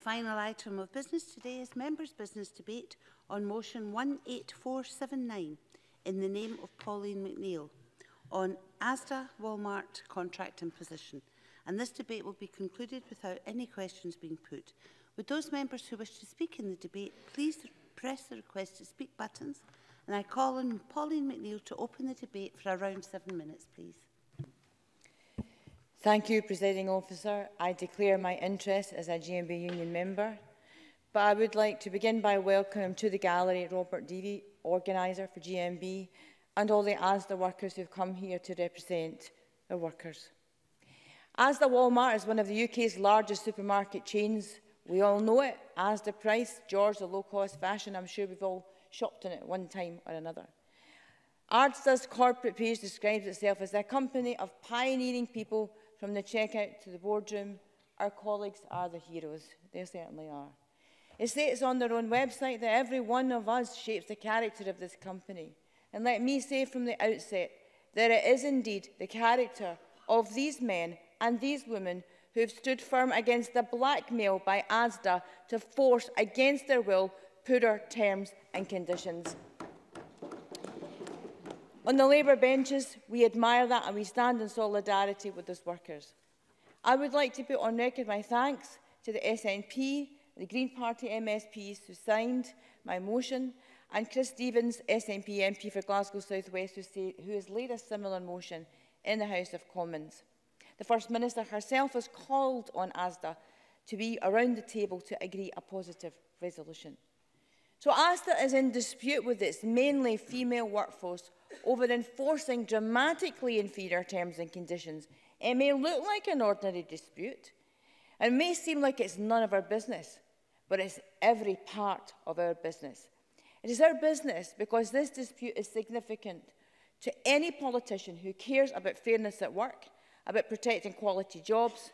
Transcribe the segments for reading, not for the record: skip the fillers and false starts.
Final item of business today is members' business debate on motion 18479 in the name of Pauline McNeill on Asda Walmart contract imposition. And this debate will be concluded without any questions being put. Would those members who wish to speak in the debate please press the request to speak buttons, and I call on Pauline McNeill to open the debate for around 7 minutes, please. Thank you, Presiding Officer. I declare my interest as a GMB Union member, but I would like to begin by welcoming to the gallery Robert Deavy, organiser for GMB, and all the Asda workers who have come here to represent the workers. Asda Walmart is one of the UK's largest supermarket chains. We all know it. Asda Price, George, the low-cost fashion. I'm sure we've all shopped in it at one time or another. Asda's corporate page describes itself as a company of pioneering people from the checkout to the boardroom. Our colleagues are the heroes. They certainly are. It states on their own website that every one of us shapes the character of this company. And let me say from the outset that it is indeed the character of these men and these women who have stood firm against the blackmail by Asda to force, against their will, poorer terms and conditions. On the Labour benches, we admire that and we stand in solidarity with those workers. I would like to put on record my thanks to the SNP, the Green Party MSPs who signed my motion, and Chris Stevens, SNP MP for Glasgow South West, who has laid a similar motion in the House of Commons. The First Minister herself has called on Asda to be around the table to agree a positive resolution. So Asda is in dispute with its mainly female workforce over enforcing dramatically inferior terms and conditions. It may look like an ordinary dispute, and it may seem like it's none of our business, but it's every part of our business. It is our business because this dispute is significant to any politician who cares about fairness at work, about protecting quality jobs.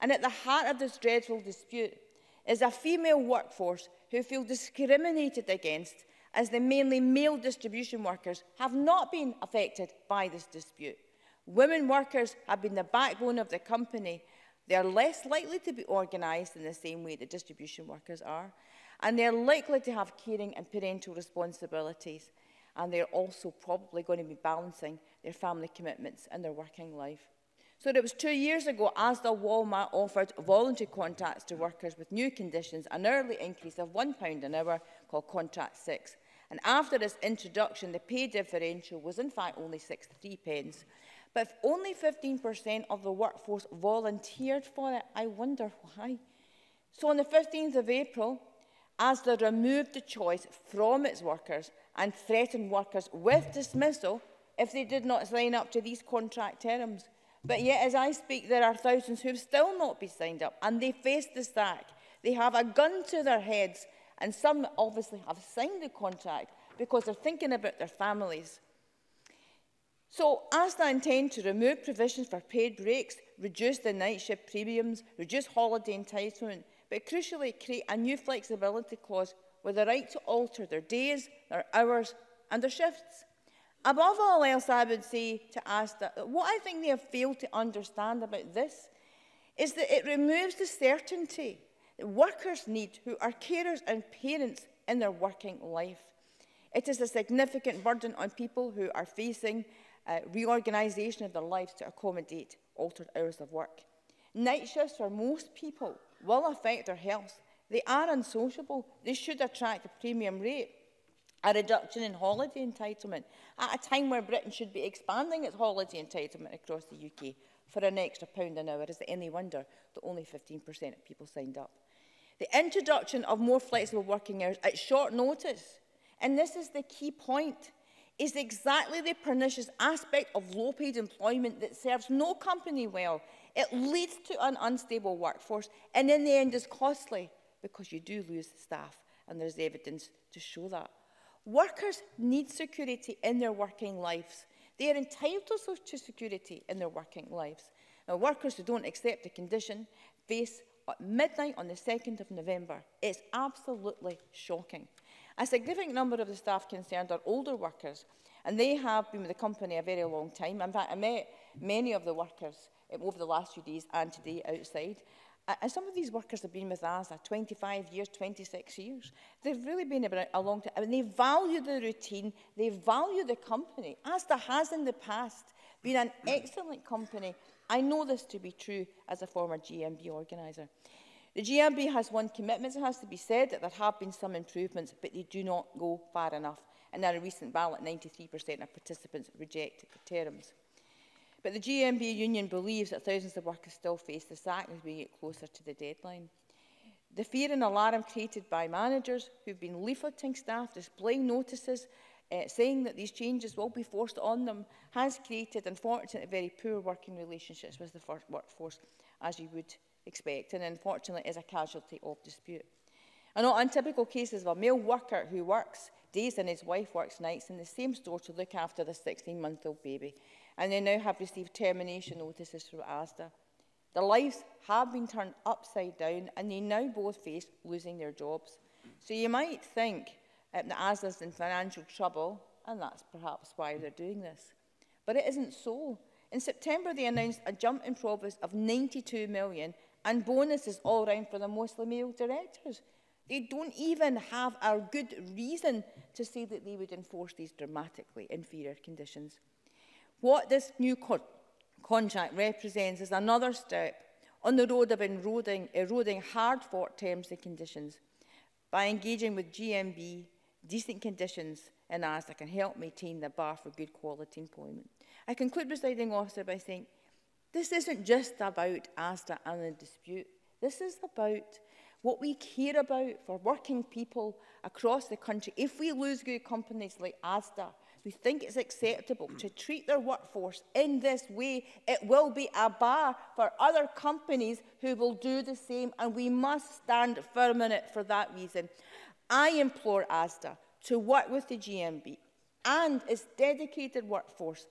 And at the heart of this dreadful dispute is a female workforce who feel discriminated against, as the mainly male distribution workers have not been affected by this dispute. Women workers have been the backbone of the company. They are less likely to be organised in the same way that distribution workers are, and they are likely to have caring and parental responsibilities, and they are also probably going to be balancing their family commitments and their working life. So it was 2 years ago Asda Walmart offered voluntary contracts to workers with new conditions, an hourly increase of £1 an hour called Contract 6. And after its introduction, the pay differential was in fact only 63 pence. But if only 15% of the workforce volunteered for it, I wonder why. So on the 15th of April, Asda removed the choice from its workers and threatened workers with dismissal if they did not sign up to these contract terms. But yet, as I speak, there are thousands who have still not been signed up, and they face the sack. They have a gun to their heads, and some obviously have signed the contract because they're thinking about their families. So Asda intend to remove provisions for paid breaks, reduce the night shift premiums, reduce holiday entitlement, but crucially create a new flexibility clause with the right to alter their days, their hours and their shifts. Above all else, I would say to Asda that what I think they have failed to understand about this is that it removes the certainty that workers need who are carers and parents in their working life. It is a significant burden on people who are facing reorganisation of their lives to accommodate altered hours of work. Night shifts for most people will affect their health. They are unsociable. They should attract a premium rate. A reduction in holiday entitlement at a time where Britain should be expanding its holiday entitlement across the UK for an extra £1 an hour. Is it any wonder that only 15% of people signed up? The introduction of more flexible working hours at short notice, and this is the key point, is exactly the pernicious aspect of low-paid employment that serves no company well. It leads to an unstable workforce, and in the end is costly because you do lose staff, and there's evidence to show that. Workers need security in their working lives. They are entitled to security in their working lives. Now, workers who don't accept the condition face at midnight on the 2nd of November. It's absolutely shocking. A significant number of the staff concerned are older workers, and they have been with the company a very long time. In fact, I met many of the workers over the last few days and today outside, And some of these workers have been with Asda 25 years, 26 years. They've really been about a long time. I mean, they value the routine. They value the company. Asda has in the past been an excellent company. I know this to be true as a former GMB organiser. The GMB has won commitments. It has to be said that there have been some improvements, but they do not go far enough. And in a recent ballot, 93% of participants rejected the terms. But the GMB union believes that thousands of workers still face the sack as we get closer to the deadline. The fear and alarm created by managers who've been leafleting staff, displaying notices, saying that these changes will be forced on them, has created, unfortunately, very poor working relationships with the workforce, as you would expect, and unfortunately is a casualty of dispute. And not untypical cases of a male worker who works days and his wife works nights in the same store to look after the 16-month-old baby, and they now have received termination notices from Asda. Their lives have been turned upside down, and they now both face losing their jobs. So you might think that Asda's in financial trouble, and that's perhaps why they're doing this. But it isn't so. In September, they announced a jump in profits of 92 million and bonuses all round for the mostly male directors. They don't even have a good reason to say that they would enforce these dramatically inferior conditions. What this new contract represents is another step on the road of eroding hard-fought terms and conditions. By engaging with GMB, decent conditions in Asda can help maintain the bar for good quality employment. I conclude, Presiding Officer, by saying this isn't just about Asda and the dispute. This is about what we care about for working people across the country. If we lose good companies like Asda, who think it's acceptable to treat their workforce in this way, it will be a bar for other companies who will do the same, and we must stand firm on it for that reason. I implore Asda to work with the GMB and its dedicated workforce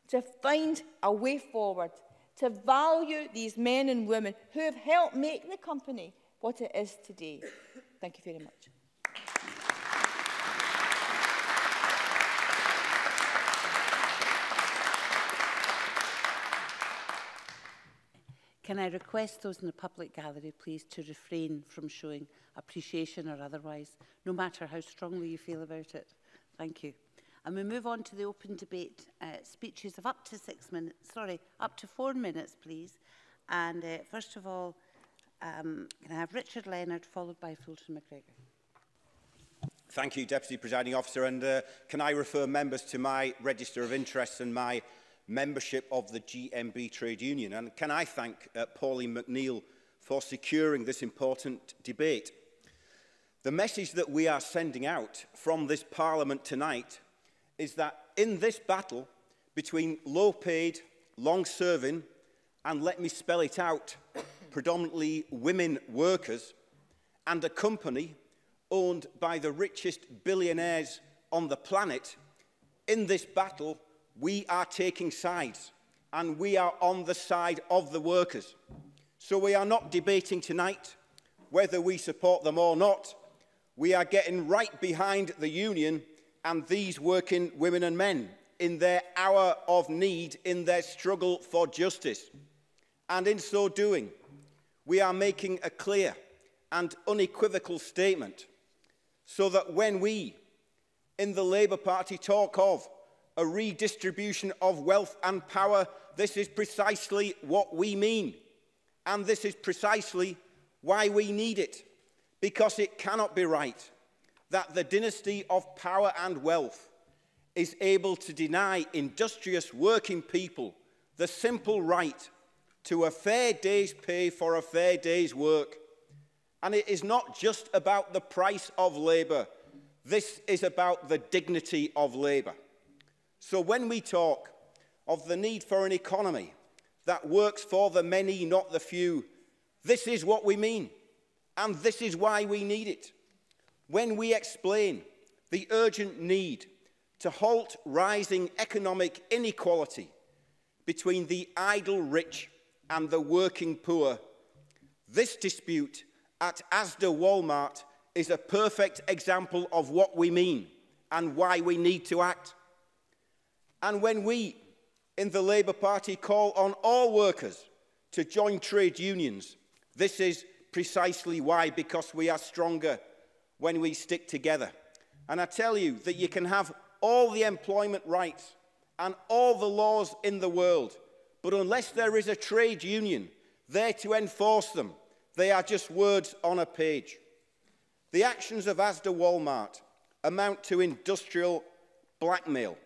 to find a way forward, to value these men and women who have helped make the company what it is today. Thank you very much. Can I request those in the public gallery, please, to refrain from showing appreciation or otherwise, no matter how strongly you feel about it? Thank you. And we move on to the open debate. Speeches of up to 6 minutes, up to 4 minutes, please. And first of all, can I have Richard Leonard, followed by Fulton McGregor? Thank you, Deputy Presiding Officer. And can I refer members to my register of interests and my membership of the GMB Trade Union? And can I thank Pauline McNeill for securing this important debate? The message that we are sending out from this Parliament tonight is that in this battle between low-paid, long-serving, and let me spell it out, predominantly women workers, and a company owned by the richest billionaires on the planet, in this battle, we are taking sides, and we are on the side of the workers. So we are not debating tonight whether we support them or not. We are getting right behind the union and these working women and men in their hour of need, in their struggle for justice. And in so doing, we are making a clear and unequivocal statement so that when we, in the Labour Party, talk of a redistribution of wealth and power, this is precisely what we mean. And this is precisely why we need it, because it cannot be right that the dynasty of power and wealth is able to deny industrious working people the simple right to a fair day's pay for a fair day's work. And it is not just about the price of labour. This is about the dignity of labour. So when we talk of the need for an economy that works for the many, not the few, this is what we mean, and this is why we need it. When we explain the urgent need to halt rising economic inequality between the idle rich and the working poor, this dispute at Asda Walmart is a perfect example of what we mean and why we need to act. And when we, in the Labour Party, call on all workers to join trade unions, This is precisely why, because we are stronger when we stick together. And I tell you that you can have all the employment rights and all the laws in the world, but unless there is a trade union there to enforce them, they are just words on a page. The actions of Asda Walmart amount to industrial blackmail,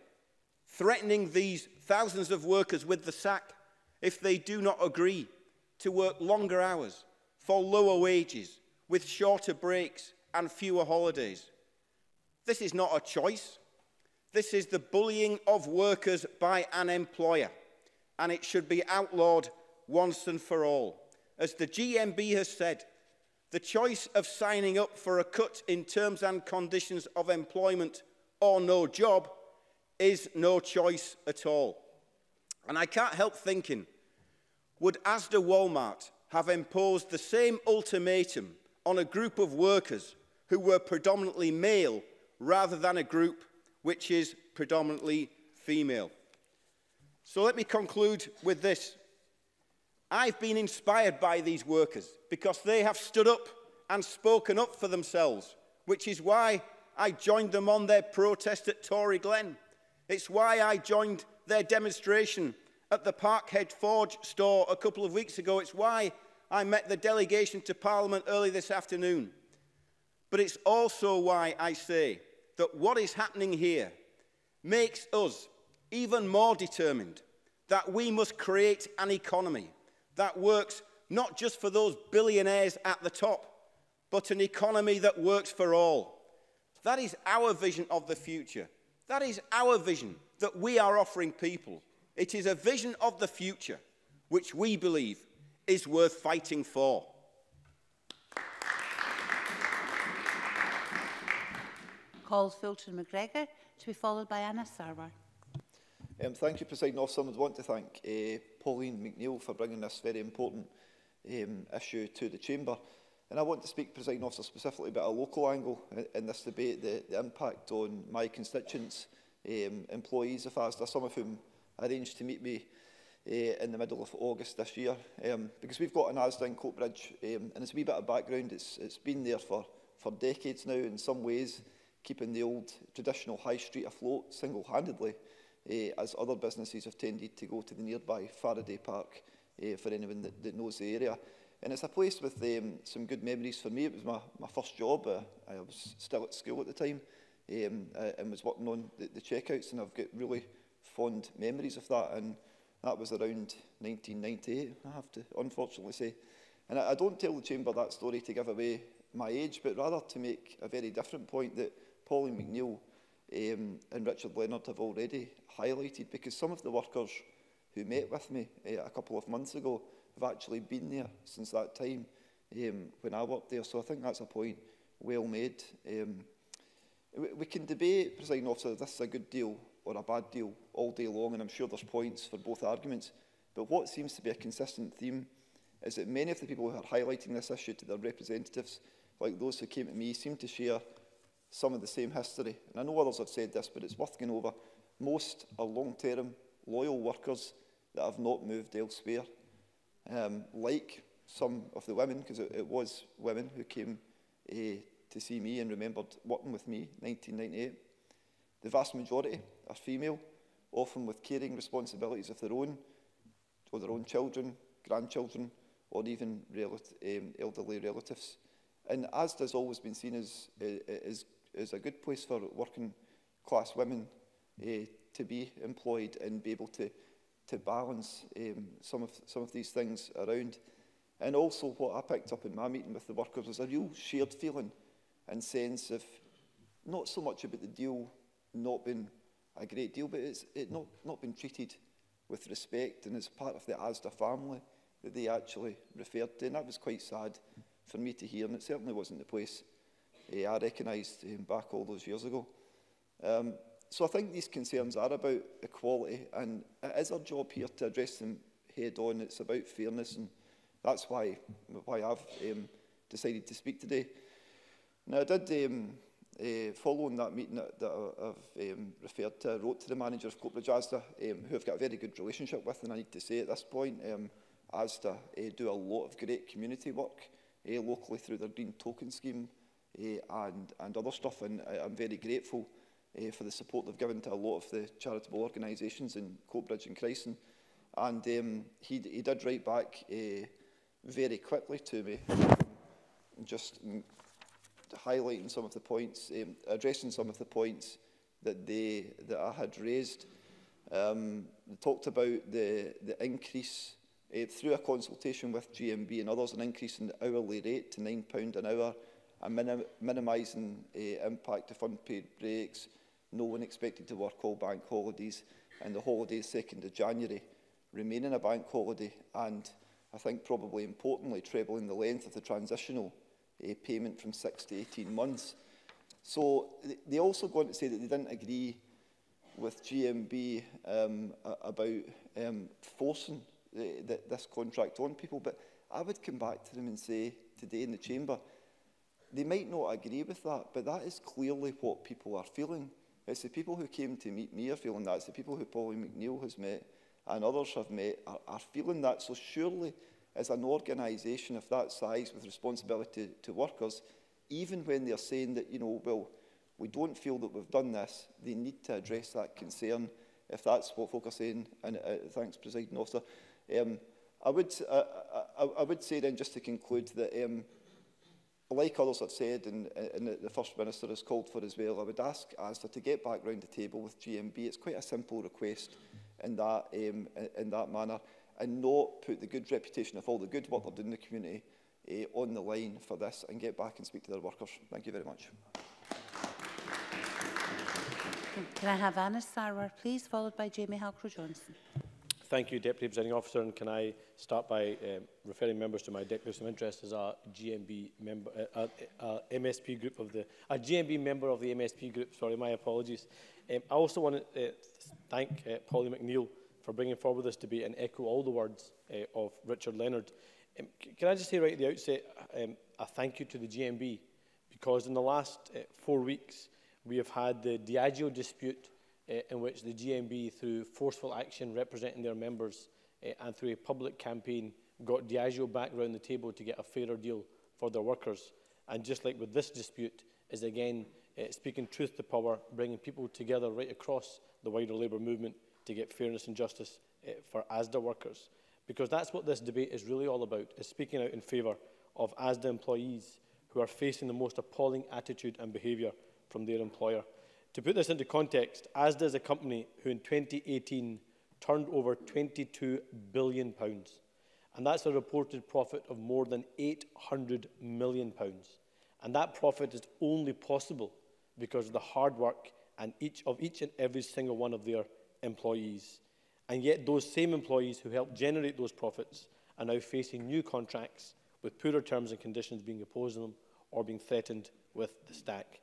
threatening these thousands of workers with the sack if they do not agree to work longer hours for lower wages, with shorter breaks and fewer holidays. This is not a choice. This is the bullying of workers by an employer, and it should be outlawed once and for all. As the GMB has said, the choice of signing up for a cut in terms and conditions of employment or no job is no choice at all. And I can't help thinking, would Asda Walmart have imposed the same ultimatum on a group of workers who were predominantly male rather than a group which is predominantly female? So let me conclude with this. I've been inspired by these workers because they have stood up and spoken up for themselves, which is why I joined them on their protest at Tory Glen. It's why I joined their demonstration at the Parkhead Forge store a couple of weeks ago. It's why I met the delegation to Parliament early this afternoon. But it's also why I say that what is happening here makes us even more determined that we must create an economy that works not just for those billionaires at the top, but an economy that works for all. That is our vision of the future. That is our vision that we are offering people. It is a vision of the future which we believe is worth fighting for. Calls Fulton McGregor, to be followed by Anna Sarwar. Thank you, Presiding Officer. I would want to thank Pauline McNeill for bringing this very important issue to the Chamber. And I want to speak, Presiding Officer, specifically about a local angle in this debate, the impact on my constituents, employees of Asda, some of whom arranged to meet me in the middle of August this year. Because we've got an Asda in Coatbridge, and it's a wee bit of background. It's been there for decades now, in some ways, keeping the old traditional high street afloat single-handedly, as other businesses have tended to go to the nearby Faraday Park for anyone that knows the area. And it's a place with some good memories for me. It was my first job. I was still at school at the time and was working on the checkouts, and I've got really fond memories of that. And that was around 1998, I have to unfortunately say. And I don't tell the Chamber that story to give away my age, but rather to make a very different point that Pauline McNeill and Richard Leonard have already highlighted, because some of the workers who met with me a couple of months ago have actually been there since that time when I worked there. So I think that's a point well made. We can debate, Presiding Officer, if this is a good deal or a bad deal all day long, and I'm sure there's points for both arguments. But what seems to be a consistent theme is that many of the people who are highlighting this issue to their representatives, like those who came to me, seem to share some of the same history. And I know others have said this, but it's worth going over. Most are long-term, loyal workers that have not moved elsewhere. Like some of the women, because it was women who came to see me and remembered working with me in 1998. The vast majority are female, often with caring responsibilities of their own, or their own children, grandchildren, or even elderly relatives. And Asda has always been seen as a good place for working class women to be employed and be able to balance some of these things around. And also what I picked up in my meeting with the workers was a real shared feeling and sense of not so much about the deal not being a great deal, but it not being treated with respect and as part of the Asda family that they actually referred to. And that was quite sad for me to hear, and it certainly wasn't the place I recognised back all those years ago. So I think these concerns are about equality, and it is our job here to address them head on. It's about fairness, and that's why I've decided to speak today. Now, I did, following that meeting that I've referred to, I wrote to the manager of Coatbridge Asda, who I've got a very good relationship with, and I need to say at this point, Asda do a lot of great community work locally through their Green Token scheme and other stuff, and I'm very grateful for the support they've given to a lot of the charitable organisations in Coatbridge and Chryson. And he did write back very quickly to me, just highlighting some of the points, addressing some of the points that I had raised. They talked about the increase through a consultation with GMB and others, an increase in the hourly rate to £9 an hour, and minimising impact of unpaid breaks, no one expected to work all bank holidays, and the holiday 2nd of January remaining a bank holiday, and I think probably importantly trebling the length of the transitional payment from 6 to 18 months. So they also go on to say that they didn't agree with GMB about forcing this contract on people, but I would come back to them and say today in the chamber, they might not agree with that, but that is clearly what people are feeling. It's the people who came to meet me are feeling that. It's the people who Pauline McNeill has met and others have met are feeling that. So surely, as an organisation of that size with responsibility to workers, even when they're saying that, you know, well, we don't feel that we've done this, they need to address that concern, if that's what folk are saying. And thanks, Presiding Officer. I would say then, just to conclude, that like others have said, and the First Minister has called for as well, I would ask Asda to get back round the table with GMB. It's quite a simple request in that manner, and not put the good reputation of all the good work they're doing in the community on the line for this, and get back and speak to their workers. Thank you very much. Can I have Anna Sarwar, please, followed by Jamie Halcrow-Johnson. Thank you, Deputy Presiding Officer, and can I start by referring members to my declaration of interest as a GMB member, MSP group of the GMB member of the MSP group. Sorry, my apologies. I also want to thank Pauline McNeill for bringing forward this debate and echo all the words of Richard Leonard. Can I just say right at the outset a thank you to the GMB, because in the last 4 weeks we have had the Diageo dispute, in which the GMB, through forceful action representing their members and through a public campaign, got Diageo back round the table to get a fairer deal for their workers. And just like with this dispute, is again speaking truth to power, bringing people together right across the wider labour movement to get fairness and justice for Asda workers. Because that's what this debate is really all about, is speaking out in favour of Asda employees who are facing the most appalling attitude and behaviour from their employer. To put this into context, Asda is a company who in 2018 turned over £22 billion. And that's a reported profit of more than £800 million. And that profit is only possible because of the hard work and each and every single one of their employees. And yet those same employees who helped generate those profits are now facing new contracts with poorer terms and conditions being imposed on them or being threatened with the stack.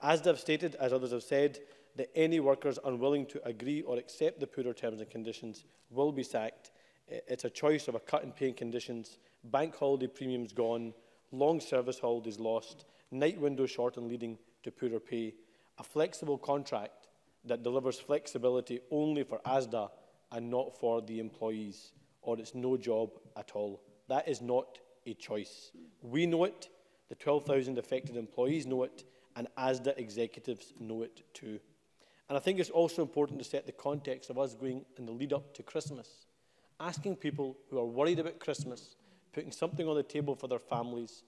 Asda have stated, as others have said, that any workers unwilling to agree or accept the poorer terms and conditions will be sacked. It's a choice of a cut in pay and conditions, bank holiday premiums gone, long service holidays lost, night windows shortened leading to poorer pay, a flexible contract that delivers flexibility only for Asda and not for the employees, or it's no job at all. That is not a choice. We know it, the 12,000 affected employees know it, and Asda executives know it too. And I think it's also important to set the context of us going in the lead up to Christmas, asking people who are worried about Christmas, putting something on the table for their families,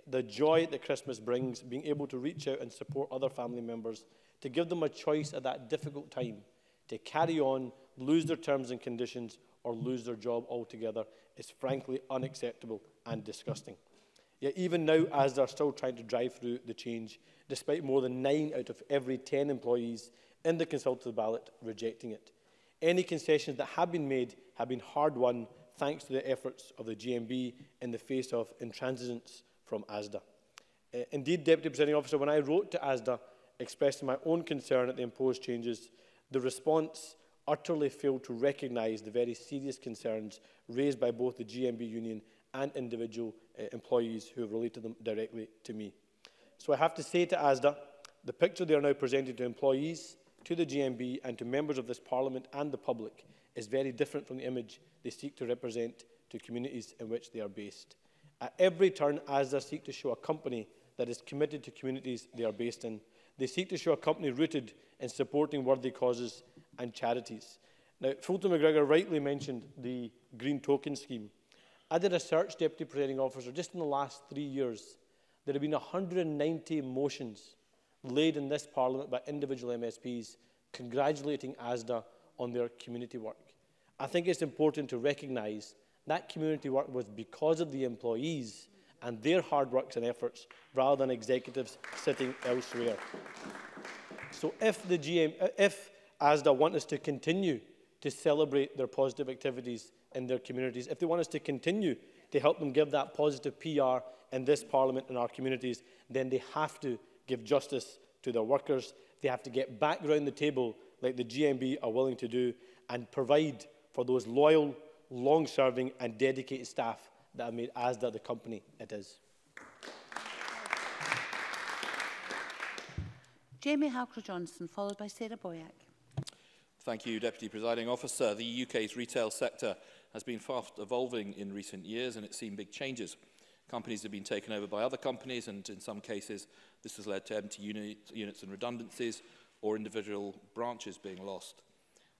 the joy that Christmas brings, being able to reach out and support other family members, to give them a choice at that difficult time, to carry on, lose their terms and conditions, or lose their job altogether, is frankly unacceptable and disgusting. Yet even now, Asda are still trying to drive through the change, despite more than 9 out of every 10 employees in the consultative ballot rejecting it. Any concessions that have been made have been hard-won thanks to the efforts of the GMB in the face of intransigence from Asda. Indeed, Deputy Presiding Officer, when I wrote to Asda expressing my own concern at the imposed changes, the response utterly failed to recognise the very serious concerns raised by both the GMB union and individual employees who have related them directly to me. So I have to say to Asda, the picture they are now presenting to employees, to the GMB and to members of this Parliament and the public is very different from the image they seek to represent to communities in which they are based. At every turn, Asda seek to show a company that is committed to communities they are based in. They seek to show a company rooted in supporting worthy causes and charities. Now, Fulton McGregor rightly mentioned the Green Token scheme. I did a search, Deputy Presiding Officer, just in the last 3 years. There have been 190 motions laid in this Parliament by individual MSPs congratulating Asda on their community work. I think it's important to recognise that community work was because of the employees and their hard work and efforts, rather than executives sitting elsewhere. So if Asda want us to continue to celebrate their positive activities in their communities, if they want us to continue to help them give that positive PR in this Parliament and our communities, then they have to give justice to their workers. They have to get back around the table like the GMB are willing to do and provide for those loyal, long-serving and dedicated staff that have made Asda the company it is. Jamie Halcrow-Johnson, followed by Sarah Boyack. Thank you, Deputy Presiding Officer. The UK's retail sector has been fast evolving in recent years, and it's seen big changes. Companies have been taken over by other companies, and in some cases, this has led to empty units and redundancies, or individual branches being lost.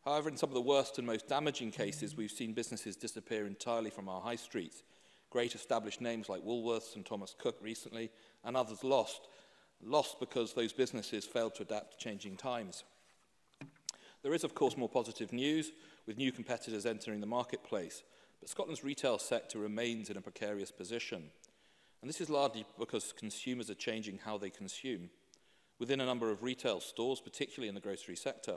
However, in some of the worst and most damaging cases, we've seen businesses disappear entirely from our high streets. Great established names like Woolworths and Thomas Cook recently, and others lost because those businesses failed to adapt to changing times. There is, of course, more positive news, with new competitors entering the marketplace, but Scotland's retail sector remains in a precarious position. And this is largely because consumers are changing how they consume. Within a number of retail stores, particularly in the grocery sector,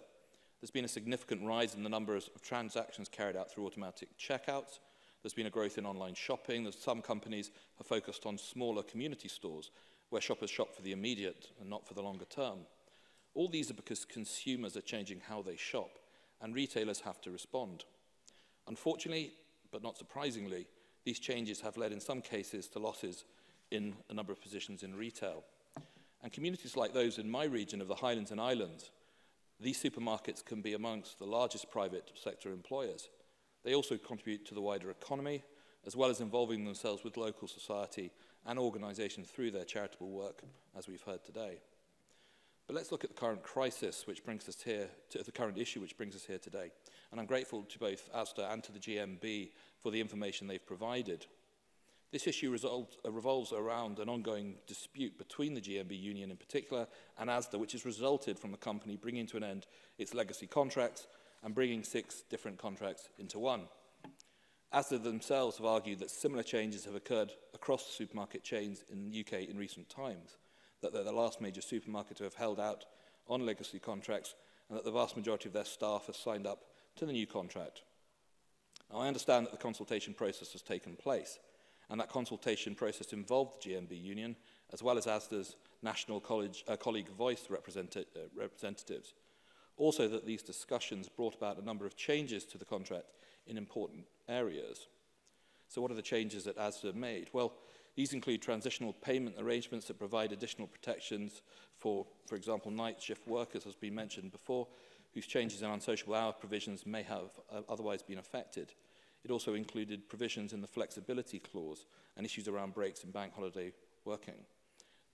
there's been a significant rise in the number of transactions carried out through automatic checkouts. There's been a growth in online shopping. Some companies have focused on smaller community stores where shoppers shop for the immediate and not for the longer term. All these are because consumers are changing how they shop, and retailers have to respond. Unfortunately, but not surprisingly, these changes have led in some cases to losses in a number of positions in retail. And communities like those in my region of the Highlands and Islands, these supermarkets can be amongst the largest private sector employers. They also contribute to the wider economy, as well as involving themselves with local society and organisations through their charitable work, as we've heard today. But let's look at the current crisis, which brings us here, to the current issue which brings us here today. And I'm grateful to both Asda and to the GMB for the information they've provided. This issue revolves around an ongoing dispute between the GMB union in particular and Asda, which has resulted from the company bringing to an end its legacy contracts and bringing 6 different contracts into one. Asda themselves have argued that similar changes have occurred across the supermarket chains in the UK in recent times, that they're the last major supermarket to have held out on legacy contracts, and that the vast majority of their staff has signed up to the new contract. Now, I understand that the consultation process has taken place, and that consultation process involved the GMB union, as well as Asda's national colleague voice representatives. Also, that these discussions brought about a number of changes to the contract in important areas. So what are the changes that Asda made? Well, these include transitional payment arrangements that provide additional protections for example, night shift workers, as has been mentioned before, whose changes in unsociable hour provisions may have otherwise been affected. It also included provisions in the flexibility clause and issues around breaks and bank holiday working.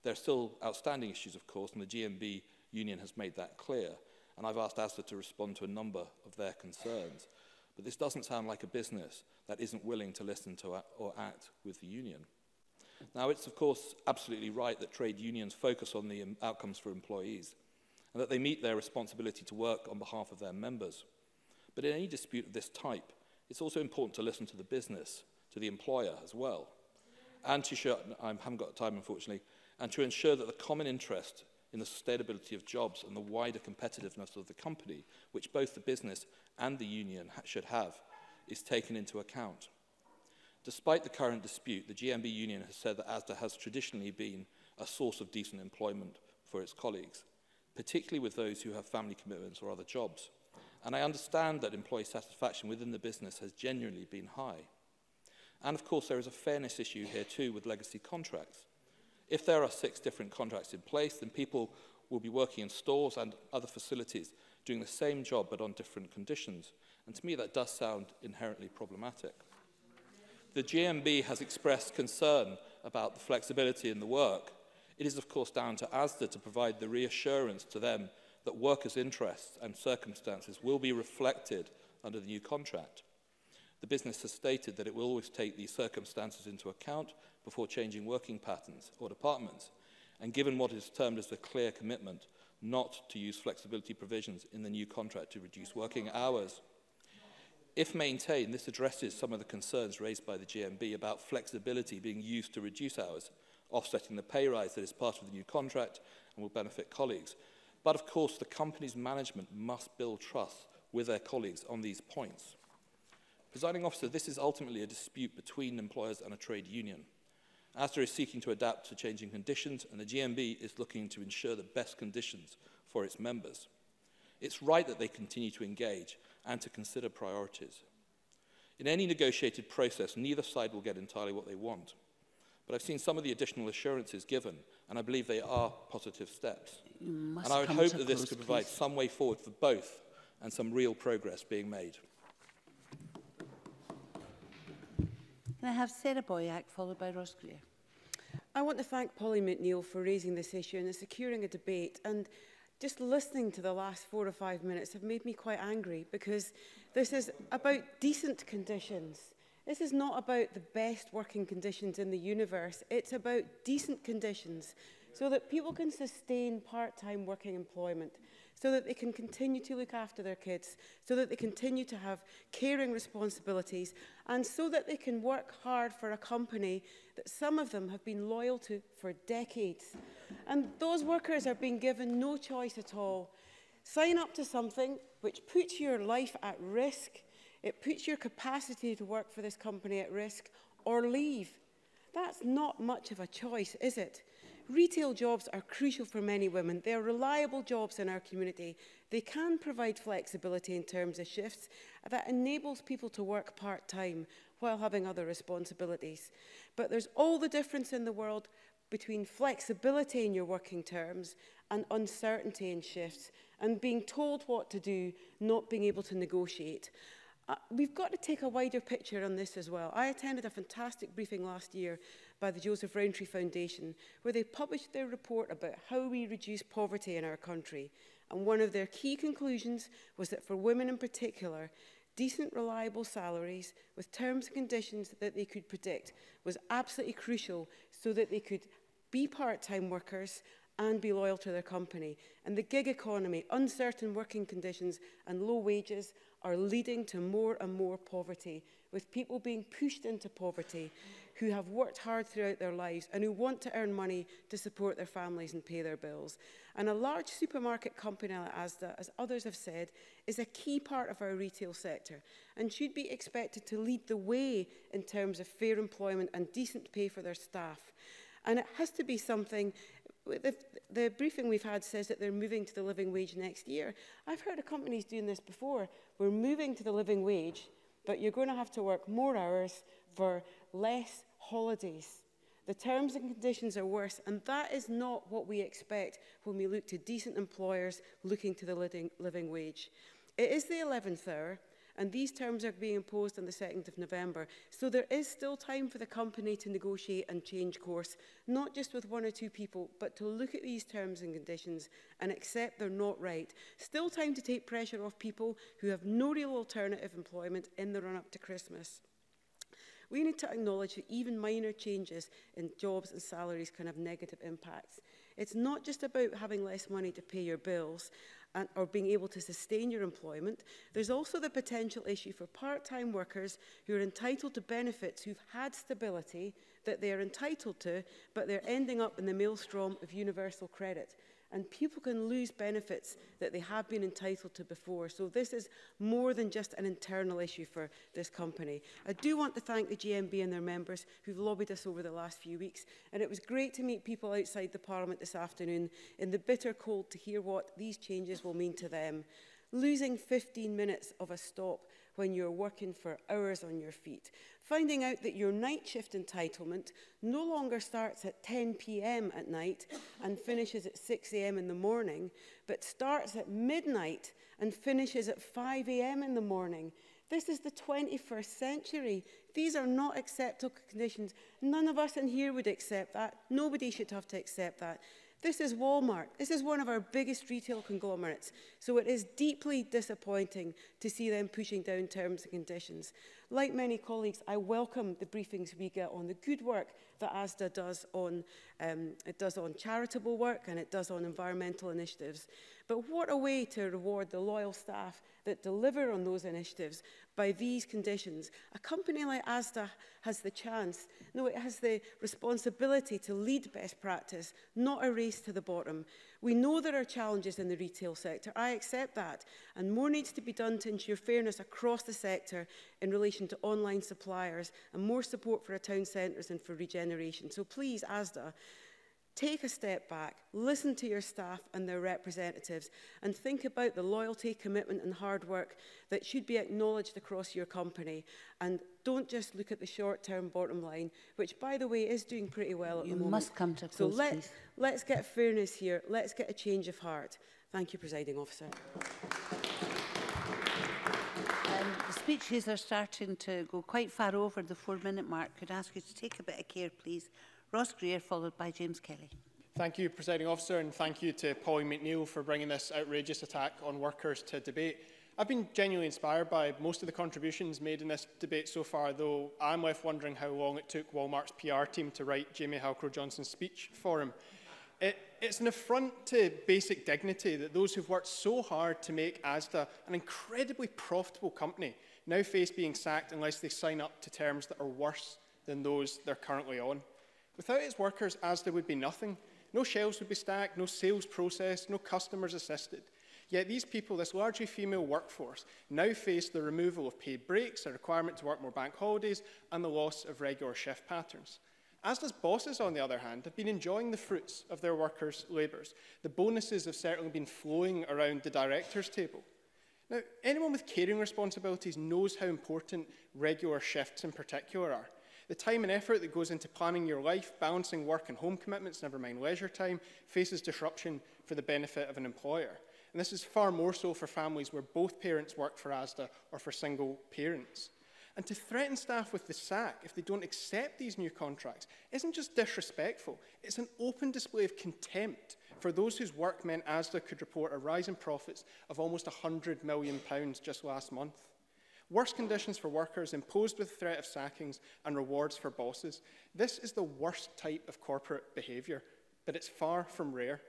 There are still outstanding issues, of course, and the GMB union has made that clear, and I've asked Asda to respond to a number of their concerns. But this doesn't sound like a business that isn't willing to listen to or act with the union. Now, it's, of course, absolutely right that trade unions focus on the outcomes for employees and that they meet their responsibility to work on behalf of their members. But in any dispute of this type, it's also important to listen to the business, to the employer as well, and to show, I haven't got time, unfortunately, and to ensure that the common interest in the sustainability of jobs and the wider competitiveness of the company, which both the business and the union should have, is taken into account. Despite the current dispute, the GMB union has said that Asda has traditionally been a source of decent employment for its colleagues, particularly with those who have family commitments or other jobs. And I understand that employee satisfaction within the business has genuinely been high. And of course, there is a fairness issue here too with legacy contracts. If there are 6 different contracts in place, then people will be working in stores and other facilities doing the same job but on different conditions. And to me, that does sound inherently problematic. The GMB has expressed concern about the flexibility in the work. It is, of course, down to Asda to provide the reassurance to them that workers' interests and circumstances will be reflected under the new contract. The business has stated that it will always take these circumstances into account before changing working patterns or departments, and given what is termed as a clear commitment not to use flexibility provisions in the new contract to reduce working hours. If maintained, this addresses some of the concerns raised by the GMB about flexibility being used to reduce hours, offsetting the pay rise that is part of the new contract and will benefit colleagues. But of course, the company's management must build trust with their colleagues on these points. Presiding Officer, this is ultimately a dispute between employers and a trade union. Asda is seeking to adapt to changing conditions, and the GMB is looking to ensure the best conditions for its members. It's right that they continue to engage and to consider priorities. In any negotiated process, neither side will get entirely what they want. But I've seen some of the additional assurances given, and I believe they are positive steps. And I would hope that this could provide some way forward for both and some real progress being made. Can I have Sarah Boyack, followed by Ross Greer? I want to thank Pauline McNeill for raising this issue and securing a debate. And just listening to the last 4 or 5 minutes have made me quite angry, because this is about decent conditions. This is not about the best working conditions in the universe. It's about decent conditions so that people can sustain part-time working employment, so that they can continue to look after their kids, so that they continue to have caring responsibilities, and so that they can work hard for a company that some of them have been loyal to for decades. And those workers are being given no choice at all. Sign up to something which puts your life at risk, it puts your capacity to work for this company at risk, or leave. That's not much of a choice, is it? Retail jobs are crucial for many women. They are reliable jobs in our community. They can provide flexibility in terms of shifts that enables people to work part-time while having other responsibilities. But there's all the difference in the world between flexibility in your working terms and uncertainty in shifts, and being told what to do, not being able to negotiate. We've got to take a wider picture on this as well. I attended a fantastic briefing last year by the Joseph Rowntree Foundation, where they published their report about how we reduce poverty in our country. And one of their key conclusions was that for women in particular, decent, reliable salaries with terms and conditions that they could predict was absolutely crucial so that they could be part-time workers and be loyal to their company. And the gig economy, uncertain working conditions and low wages are leading to more and more poverty, with people being pushed into poverty who have worked hard throughout their lives and who want to earn money to support their families and pay their bills. And a large supermarket company like Asda, as others have said, is a key part of our retail sector and should be expected to lead the way in terms of fair employment and decent pay for their staff. And it has to be something. The briefing we've had says that they're moving to the living wage next year. I've heard of companies doing this before. We're moving to the living wage, but you're going to have to work more hours for less holidays. The terms and conditions are worse, and that is not what we expect when we look to decent employers looking to the living wage. It is the 11th hour, and these terms are being imposed on the 2nd of November. So there is still time for the company to negotiate and change course, not just with 1 or 2 people, but to look at these terms and conditions and accept they're not right. Still time to take pressure off people who have no real alternative employment in the run-up to Christmas. We need to acknowledge that even minor changes in jobs and salaries can have negative impacts. It's not just about having less money to pay your bills or being able to sustain your employment. There's also the potential issue for part-time workers who are entitled to benefits who've had stability that they are entitled to, but they're ending up in the maelstrom of universal credit. And people can lose benefits that they have been entitled to before. So this is more than just an internal issue for this company. I do want to thank the GMB and their members who've lobbied us over the last few weeks. And it was great to meet people outside the Parliament this afternoon in the bitter cold to hear what these changes will mean to them. Losing 15 minutes of a stop when you're working for hours on your feet. Finding out that your night shift entitlement no longer starts at 10 p.m. at night and finishes at 6 a.m. in the morning, but starts at midnight and finishes at 5 a.m. in the morning. This is the 21st century. These are not acceptable conditions. None of us in here would accept that. Nobody should have to accept that. This is Walmart. This is one of our biggest retail conglomerates. So it is deeply disappointing to see them pushing down terms and conditions. Like many colleagues, I welcome the briefings we get on the good work that Asda does on, charitable work and it does on environmental initiatives. But what a way to reward the loyal staff that deliver on those initiatives by these conditions. A company like Asda has the chance, no, it has the responsibility to lead best practice, not a race to the bottom. We know there are challenges in the retail sector. I accept that. And more needs to be done to ensure fairness across the sector in relation to online suppliers and more support for our town centres and for regeneration. So please, Asda, take a step back, listen to your staff and their representatives, and think about the loyalty, commitment and hard work that should be acknowledged across your company. And don't just look at the short-term bottom line, which, by the way, is doing pretty well at the moment. You must come to a close, please. Let's get fairness here. Let's get a change of heart. Thank you, Presiding Officer. The speeches are starting to go quite far over the 4-minute mark. Could I ask you to take a bit of care, please? Ross Greer, followed by James Kelly. Thank you, Presiding Officer, and thank you to Pauline McNeill for bringing this outrageous attack on workers to debate. I've been genuinely inspired by most of the contributions made in this debate so far, though I'm left wondering how long it took Walmart's PR team to write Jamie Halcrow-Johnson's speech for him. It's an affront to basic dignity that those who've worked so hard to make Asda an incredibly profitable company now face being sacked unless they sign up to terms that are worse than those they're currently on. Without its workers, Asda would be nothing. No shelves would be stacked, no sales processed, no customers assisted. Yet these people, this largely female workforce, now face the removal of paid breaks, a requirement to work more bank holidays, and the loss of regular shift patterns. Asda's bosses, on the other hand, have been enjoying the fruits of their workers' labours. The bonuses have certainly been flowing around the directors' table. Now, anyone with caring responsibilities knows how important regular shifts in particular are. The time and effort that goes into planning your life, balancing work and home commitments, never mind leisure time, faces disruption for the benefit of an employer. And this is far more so for families where both parents work for Asda or for single parents. And to threaten staff with the sack if they don't accept these new contracts isn't just disrespectful, it's an open display of contempt for those whose work meant Asda could report a rise in profits of almost £100 million just last month. Worse conditions for workers imposed with the threat of sackings and rewards for bosses. This is the worst type of corporate behaviour, but it's far from rare.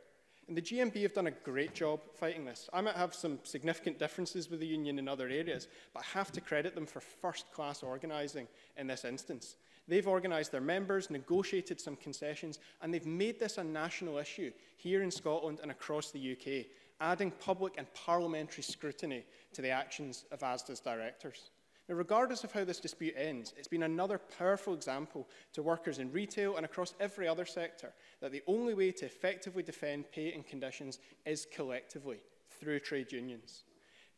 And the GMB have done a great job fighting this. I might have some significant differences with the union in other areas, but I have to credit them for first-class organising in this instance. They've organised their members, negotiated some concessions, and they've made this a national issue here in Scotland and across the UK, adding public and parliamentary scrutiny to the actions of Asda's directors. Now, regardless of how this dispute ends, it's been another powerful example to workers in retail and across every other sector that the only way to effectively defend pay and conditions is collectively, through trade unions.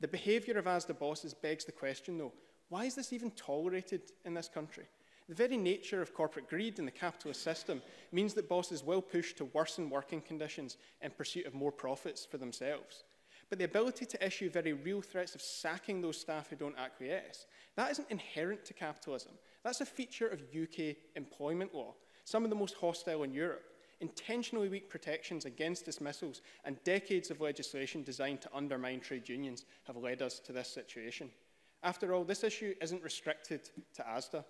The behaviour of Asda bosses begs the question, though, why is this even tolerated in this country? The very nature of corporate greed in the capitalist system means that bosses will push to worsen working conditions in pursuit of more profits for themselves. But the ability to issue very real threats of sacking those staff who don't acquiesce, that isn't inherent to capitalism. That's a feature of UK employment law, some of the most hostile in Europe. Intentionally weak protections against dismissals and decades of legislation designed to undermine trade unions have led us to this situation. After all, this issue isn't restricted to Asda.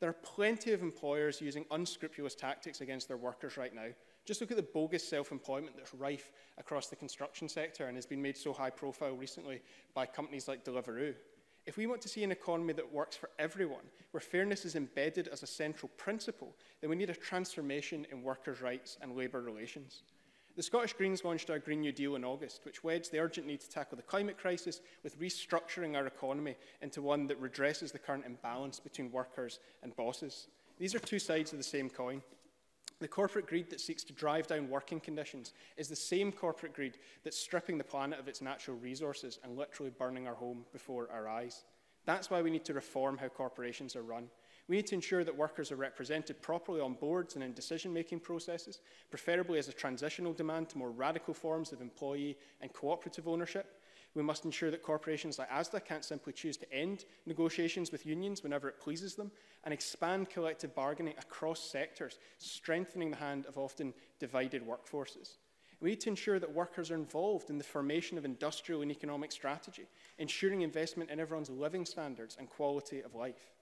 There are plenty of employers using unscrupulous tactics against their workers right now. Just look at the bogus self-employment that's rife across the construction sector and has been made so high profile recently by companies like Deliveroo. If we want to see an economy that works for everyone, where fairness is embedded as a central principle, then we need a transformation in workers' rights and labour relations. The Scottish Greens launched our Green New Deal in August, which weds the urgent need to tackle the climate crisis with restructuring our economy into one that redresses the current imbalance between workers and bosses. These are two sides of the same coin. The corporate greed that seeks to drive down working conditions is the same corporate greed that's stripping the planet of its natural resources and literally burning our home before our eyes. That's why we need to reform how corporations are run. We need to ensure that workers are represented properly on boards and in decision-making processes, preferably as a transitional demand to more radical forms of employee and cooperative ownership. We must ensure that corporations like Asda can't simply choose to end negotiations with unions whenever it pleases them, and expand collective bargaining across sectors, strengthening the hand of often divided workforces. We need to ensure that workers are involved in the formation of industrial and economic strategy, ensuring investment in everyone's living standards and quality of life.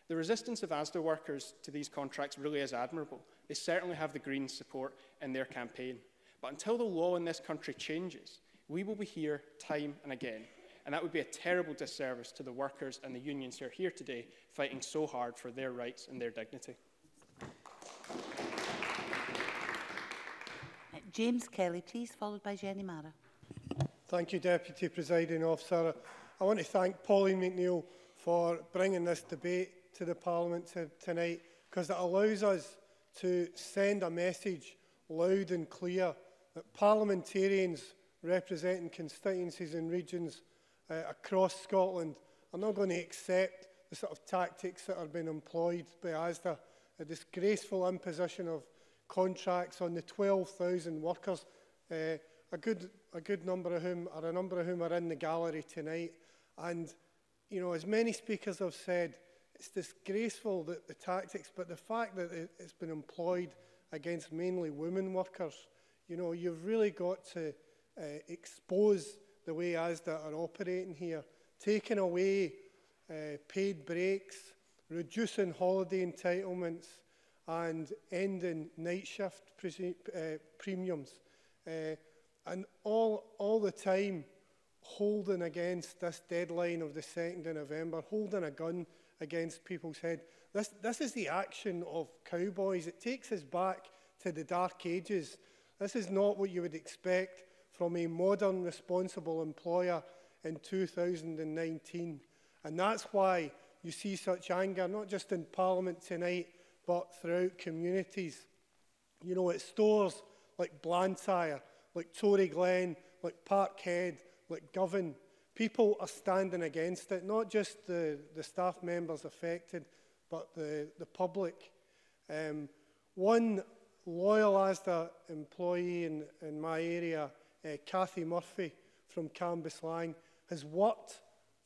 The resistance of Asda workers to these contracts really is admirable. They certainly have the Greens' support in their campaign. But until the law in this country changes, we will be here time and again. And that would be a terrible disservice to the workers and the unions who are here today fighting so hard for their rights and their dignity. James Kelly, please, followed by Jenny Mara. Thank you, Deputy Presiding Officer. I want to thank Pauline McNeill for bringing this debate to the Parliament tonight, because it allows us to send a message loud and clear that parliamentarians representing constituencies and regions across Scotland are not going to accept the sort of tactics that are being employed by Asda, a disgraceful imposition of contracts on the 12,000 workers, a good number of whom, or a number of whom are in the gallery tonight. And, you know, as many speakers have said, it's disgraceful that the tactics, but the fact that it's been employed against mainly women workers, you know, you've really got to expose the way Asda are operating here, taking away paid breaks, reducing holiday entitlements, and ending night shift premiums, and all the time holding against this deadline of the 2nd of November, holding a gun against people's head. This is the action of cowboys. It takes us back to the dark ages. This is not what you would expect from a modern, responsible employer in 2019. And that's why you see such anger, not just in Parliament tonight, but throughout communities. You know, at stores like Blantyre, like Tory Glen, like Parkhead, like Govan, people are standing against it, not just the staff members affected, but the public. One loyal Asda employee in my area, Cathy Murphy from Cambuslang, has worked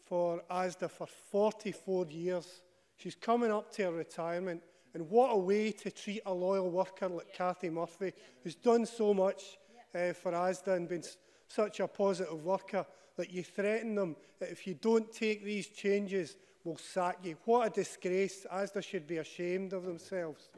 for Asda for 44 years. She's coming up to her retirement, and what a way to treat a loyal worker like Cathy Murphy, who's done so much for Asda and been such a positive worker, that you threaten them that if you don't take these changes, we'll sack you. What a disgrace. Asda should be ashamed of themselves.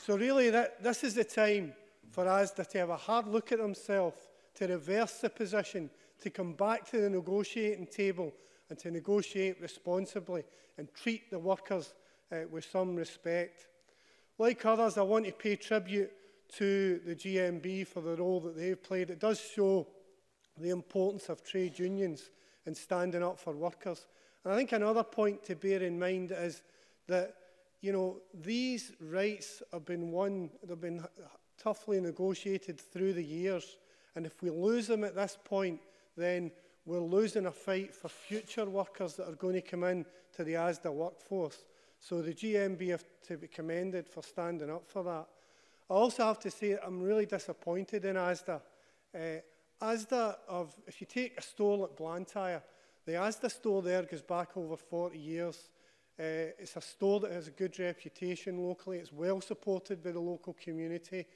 So really, this is the time for Asda to have a hard look at themselves, to reverse the position, to come back to the negotiating table and to negotiate responsibly and treat the workers with some respect. Like others, I want to pay tribute to the GMB for the role that they've played. It does show the importance of trade unions in standing up for workers. And I think another point to bear in mind is that, you know, these rights have been won, they've been toughly negotiated through the years. And if we lose them at this point, then we're losing a fight for future workers that are going to come in to the Asda workforce. So the GMB have to be commended for standing up for that. I also have to say I'm really disappointed in Asda. Asda, if you take a store like Blantyre, the Asda store there goes back over 40 years. It's a store that has a good reputation locally. It's well supported by the local community.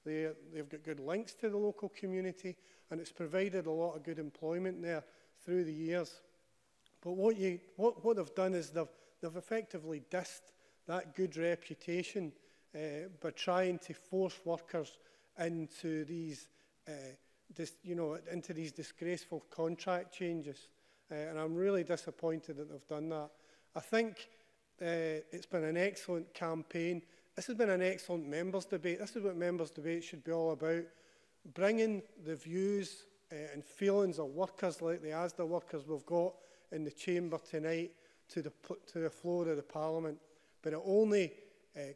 They've got good links to the local community, and it's provided a lot of good employment there through the years. But what they've done is they've effectively dissed that good reputation by trying to force workers into these, into these disgraceful contract changes. And I'm really disappointed that they've done that. I think it's been an excellent campaign. This has been an excellent members' debate. This is what members' debate should be all about. Bringing the views and feelings of workers like the Asda workers we've got in the chamber tonight to the floor of the Parliament. But it only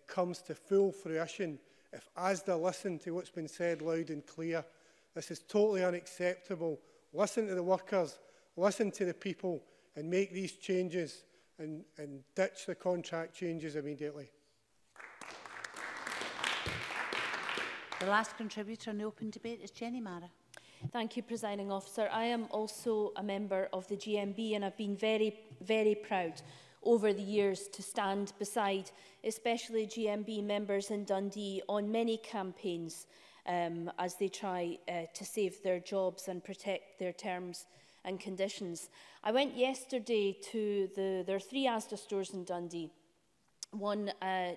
comes to full fruition if Asda listen to what's been said loud and clear. This is totally unacceptable. Listen to the workers, listen to the people, and make these changes and ditch the contract changes immediately. The last contributor in the open debate is Jenny Mara. Thank you, Presiding Officer. I am also a member of the GMB and I've been very, very proud over the years to stand beside especially GMB members in Dundee on many campaigns as they try to save their jobs and protect their terms and conditions. I went yesterday to there are 3 Asda stores in Dundee. One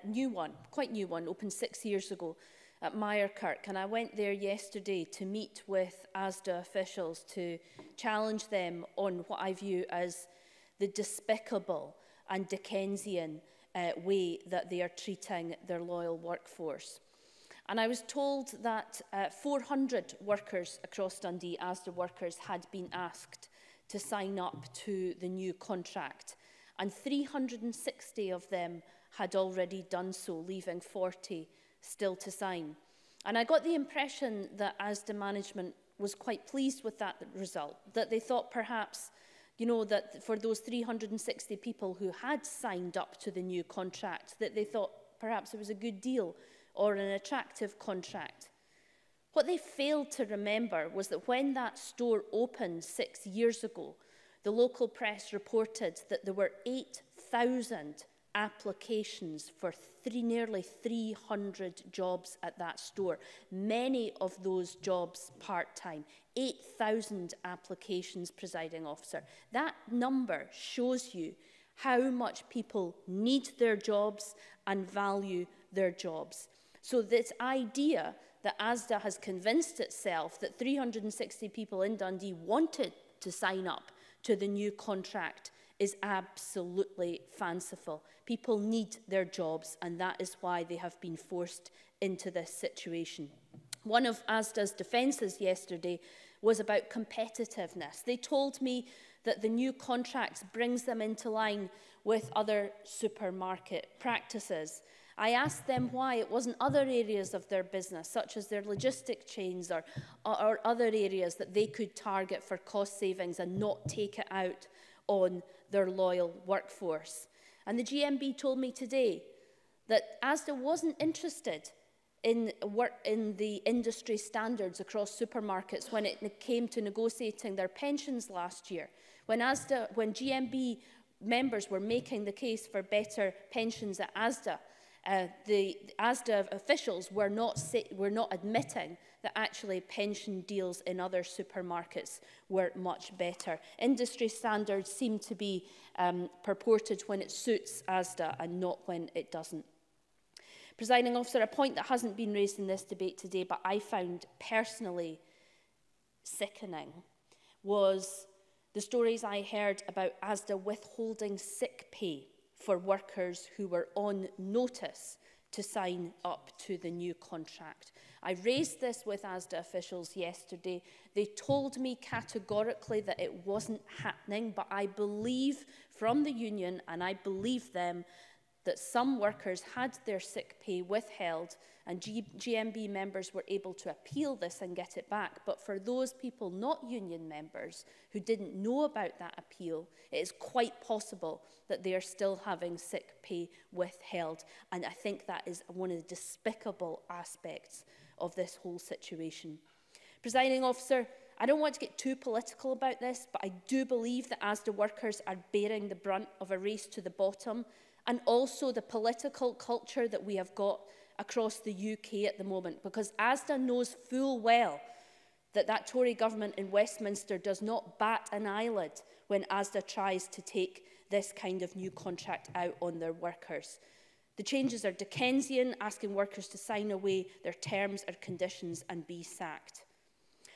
new one, quite new one, opened 6 years ago at Meyerkirk, and I went there yesterday to meet with Asda officials to challenge them on what I view as the despicable and Dickensian way that they are treating their loyal workforce. And I was told that 400 workers across Dundee, Asda workers, had been asked to sign up to the new contract, and 360 of them had already done so, leaving 40 still to sign. And I got the impression that Asda management was quite pleased with that result, that they thought perhaps, you know, that for those 360 people who had signed up to the new contract, that they thought perhaps it was a good deal or an attractive contract. What they failed to remember was that when that store opened 6 years ago, the local press reported that there were 8,000 applications for nearly 300 jobs at that store. Many of those jobs part-time. 8,000 applications, Presiding Officer. That number shows you how much people need their jobs and value their jobs. So this idea that Asda has convinced itself that 360 people in Dundee wanted to sign up to the new contract is absolutely fanciful. People need their jobs, and that is why they have been forced into this situation. One of Asda's defences yesterday was about competitiveness. They told me that the new contracts brings them into line with other supermarket practices. I asked them why it wasn't other areas of their business, such as their logistic chains or other areas that they could target for cost savings and not take it out on their loyal workforce. And the GMB told me today that Asda wasn't interested in the industry standards across supermarkets when it came to negotiating their pensions last year. When GMB members were making the case for better pensions at Asda, the Asda officials were not admitting that actually pension deals in other supermarkets were much better. Industry standards seem to be purported when it suits Asda and not when it doesn't. Presiding Officer, a point that hasn't been raised in this debate today, but I found personally sickening, was the stories I heard about Asda withholding sick pay for workers who were on notice to sign up to the new contract. I raised this with Asda officials yesterday. They told me categorically that it wasn't happening, but I believe from the union, and I believe them, that some workers had their sick pay withheld and GMB members were able to appeal this and get it back. But for those people not union members who didn't know about that appeal, it is quite possible that they are still having sick pay withheld. And I think that is one of the despicable aspects of this whole situation. Presiding Officer, I don't want to get too political about this, but I do believe that Asda workers are bearing the brunt of a race to the bottom, and also the political culture that we have got across the UK at the moment, because Asda knows full well that that Tory government in Westminster does not bat an eyelid when Asda tries to take this kind of new contract out on their workers. The changes are Dickensian, asking workers to sign away their terms or conditions and be sacked.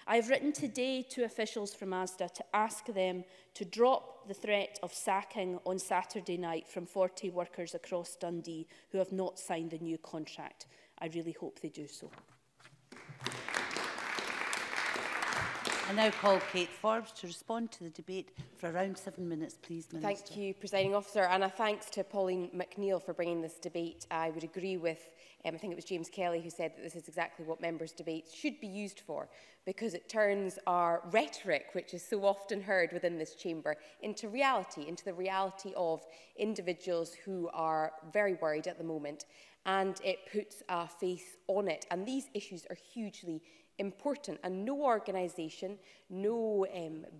I have written today to officials from Asda to ask them to drop the threat of sacking on Saturday night from 40 workers across Dundee who have not signed the new contract. I really hope they do so. I now call Kate Forbes to respond to the debate for around 7 minutes, please, Minister. Thank you, Presiding Officer, and a thanks to Pauline McNeill for bringing this debate. I would agree with, I think it was James Kelly who said that this is exactly what members' debates should be used for, because it turns our rhetoric, which is so often heard within this chamber, into reality, into the reality of individuals who are very worried at the moment and it puts a face on it. And these issues are hugely important, and no organisation, no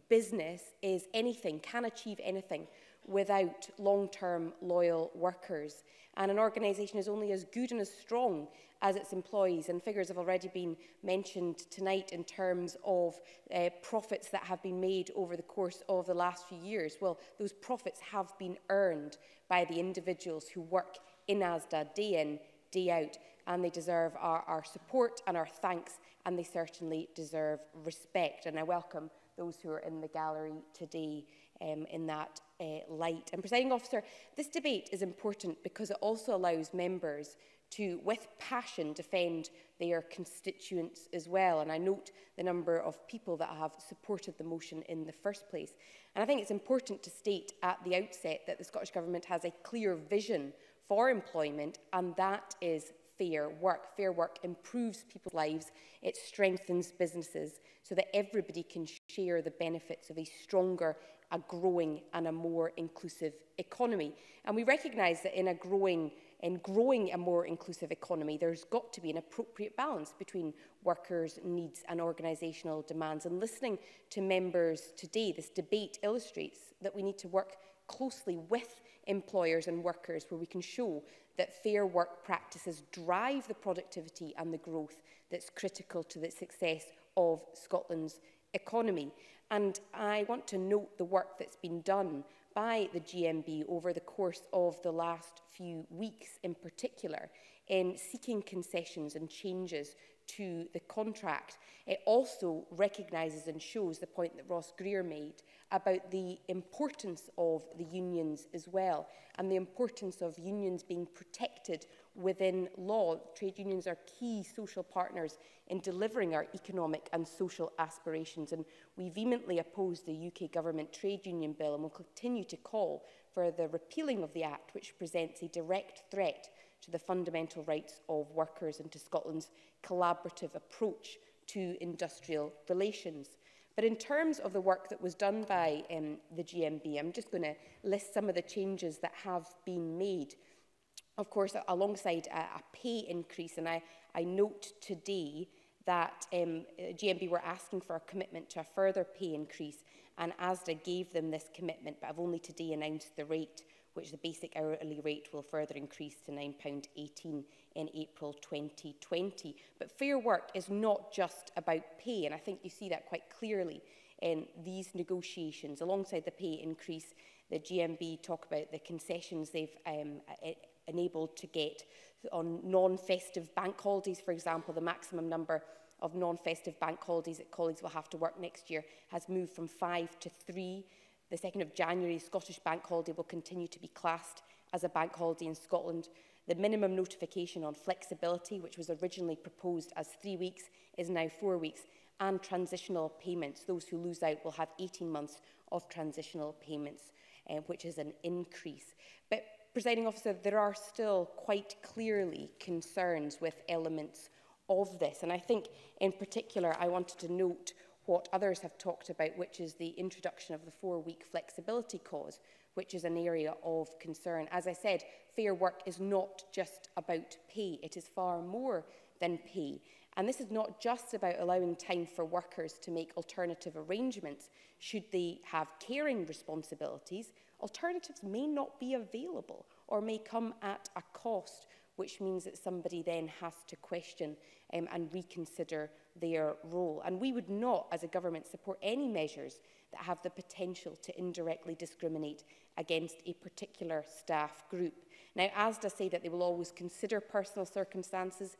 business can achieve anything without long-term loyal workers. And an organisation is only as good and as strong as its employees. And figures have already been mentioned tonight in terms of profits that have been made over the course of the last few years. Well, those profits have been earned by the individuals who work in Asda day in, day out, and they deserve our support and our thanks, and they certainly deserve respect. And I welcome those who are in the gallery today in that light. And Presiding Officer, this debate is important because it also allows members to, with passion, defend their constituents as well. And I note the number of people that have supported the motion in the first place. And I think it's important to state at the outset that the Scottish Government has a clear vision for employment, and that is fair work. Fair work improves people's lives, it strengthens businesses so that everybody can share the benefits of a stronger, a growing and a more inclusive economy. And we recognise that in growing a more inclusive economy, there's got to be an appropriate balance between workers' needs and organisational demands. And listening to members today, this debate illustrates that we need to work closely with employers and workers where we can show that fair work practices drive the productivity and the growth that's critical to the success of Scotland's economy. And I want to note the work that's been done by the GMB over the course of the last few weeks in particular in seeking concessions and changes to the contract. It also recognises and shows the point that Ross Greer made about the importance of the unions as well, and the importance of unions being protected within law. Trade unions are key social partners in delivering our economic and social aspirations, and we vehemently oppose the UK Government Trade Union Bill and will continue to call for the repealing of the Act, which presents a direct threat to the fundamental rights of workers and to Scotland's collaborative approach to industrial relations. But in terms of the work that was done by the GMB, I'm just going to list some of the changes that have been made. Of course, alongside a pay increase, and I note today that GMB were asking for a commitment to a further pay increase, and Asda gave them this commitment, but have only today announced the rate, which the basic hourly rate will further increase to £9.18 in April 2020. But fair work is not just about pay, and I think you see that quite clearly in these negotiations. Alongside the pay increase, the GMB talk about the concessions they've enabled to get on non-festive bank holidays. For example, the maximum number of non-festive bank holidays that colleagues will have to work next year has moved from 5 to 3. The 2nd of January, Scottish bank holiday will continue to be classed as a bank holiday in Scotland. The minimum notification on flexibility, which was originally proposed as 3 weeks, is now 4 weeks. And transitional payments. Those who lose out will have 18 months of transitional payments, which is an increase. But, Presiding Officer, there are still quite clearly concerns with elements of this. And I think, in particular, I wanted to note what others have talked about, which is the introduction of the 4-week flexibility clause, which is an area of concern. As I said, fair work is not just about pay. It is far more than pay. And this is not just about allowing time for workers to make alternative arrangements. Should they have caring responsibilities, alternatives may not be available or may come at a cost, which means that somebody then has to question and reconsider their role. And we would not, as a government, support any measures that have the potential to indirectly discriminate against a particular staff group. Now, Asda say that they will always consider personal circumstances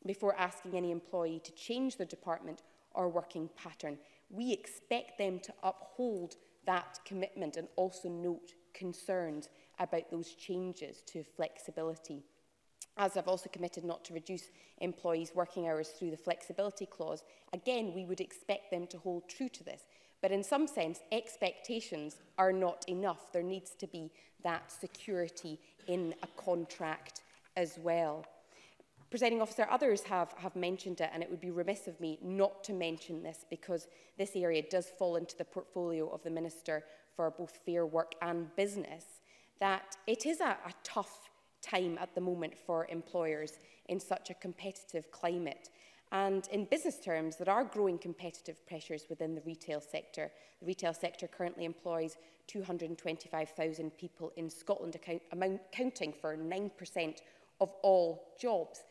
before asking any employee to change their department or working pattern. We expect them to uphold that commitment and also note concerns about those changes to flexibility. As I've also committed not to reduce employees' working hours through the flexibility clause, again, we would expect them to hold true to this. But in some sense, expectations are not enough. There needs to be that security in a contract as well. Presiding Officer, others have mentioned it, and it would be remiss of me not to mention this because this area does fall into the portfolio of the Minister for both Fair Work and Business, that it is a tough time at the moment for employers in such a competitive climate. And in business terms, there are growing competitive pressures within the retail sector. The retail sector currently employs 225,000 people in Scotland, accounting for 9% of all jobs.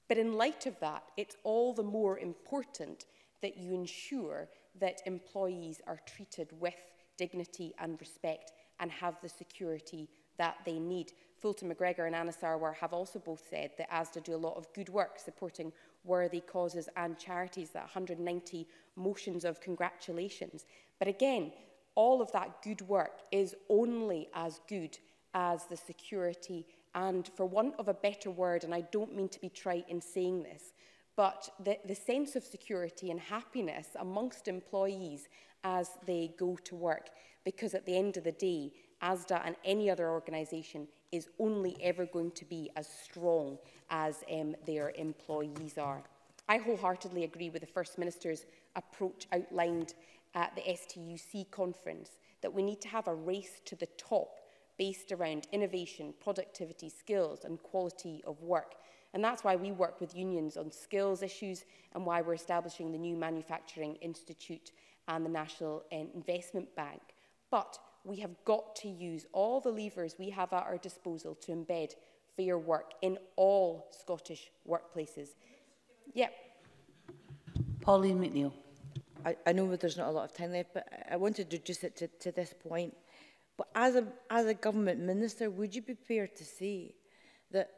But in light of that, it's all the more important that you ensure that employees are treated with dignity and respect and have the security that they need. Fulton McGregor and Anna Sarwar have also both said that Asda do a lot of good work supporting worthy causes and charities, that 190 motions of congratulations. But again, all of that good work is only as good as the security and, for want of a better word, and I don't mean to be trite in saying this, but the sense of security and happiness amongst employees as they go to work. Because at the end of the day, Asda and any other organisation is only ever going to be as strong as their employees are. I wholeheartedly agree with the First Minister's approach outlined at the STUC conference, that we need to have a race to the top based around innovation, productivity, skills and quality of work. And that's why we work with unions on skills issues and why we're establishing the new Manufacturing Institute and the National Investment Bank. But we have got to use all the levers we have at our disposal to embed fair work in all Scottish workplaces. Yep. Pauline McNeill. I know there's not a lot of time left, but I wanted to reduce it to this point. But as a government minister, would you be prepared to say that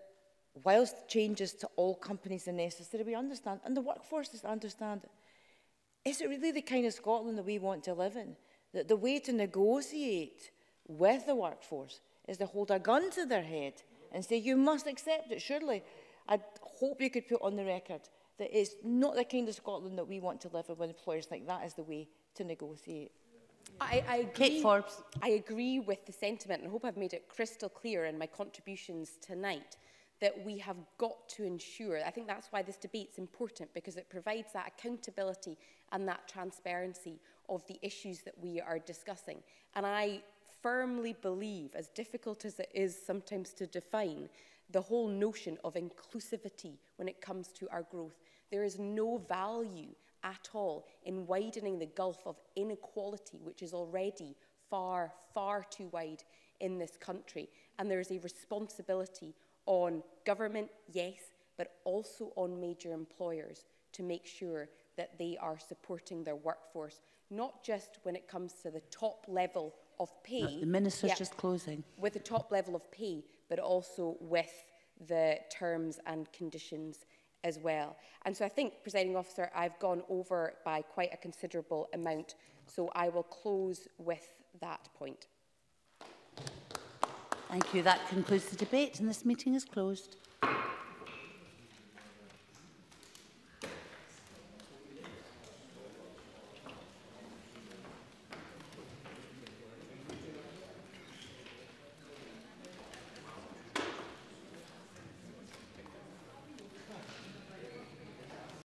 whilst changes to all companies are necessary, we understand, and the workforces understand it, is it really the kind of Scotland that we want to live in? That the way to negotiate with the workforce is to hold a gun to their head and say, you must accept it. Surely, I hope you could put on the record that it's not the kind of Scotland that we want to live in when employers think that is the way to negotiate. I agree with the sentiment, and I hope I've made it crystal clear in my contributions tonight, that we have got to ensure, I think that's why this debate's important, because it provides that accountability and that transparency of the issues that we are discussing. And I firmly believe, as difficult as it is sometimes to define, the whole notion of inclusivity when it comes to our growth. There is no value at all in widening the gulf of inequality, which is already far, far too wide in this country. And there is a responsibility on government, yes, but also on major employers to make sure that they are supporting their workforce, not just when it comes to the top level of pay. The Minister's just closing. With the top level of pay, but also with the terms and conditions as well. And so I think, Presiding Officer, I've gone over by quite a considerable amount, so I will close with that point. Thank you. That concludes the debate, and this meeting is closed.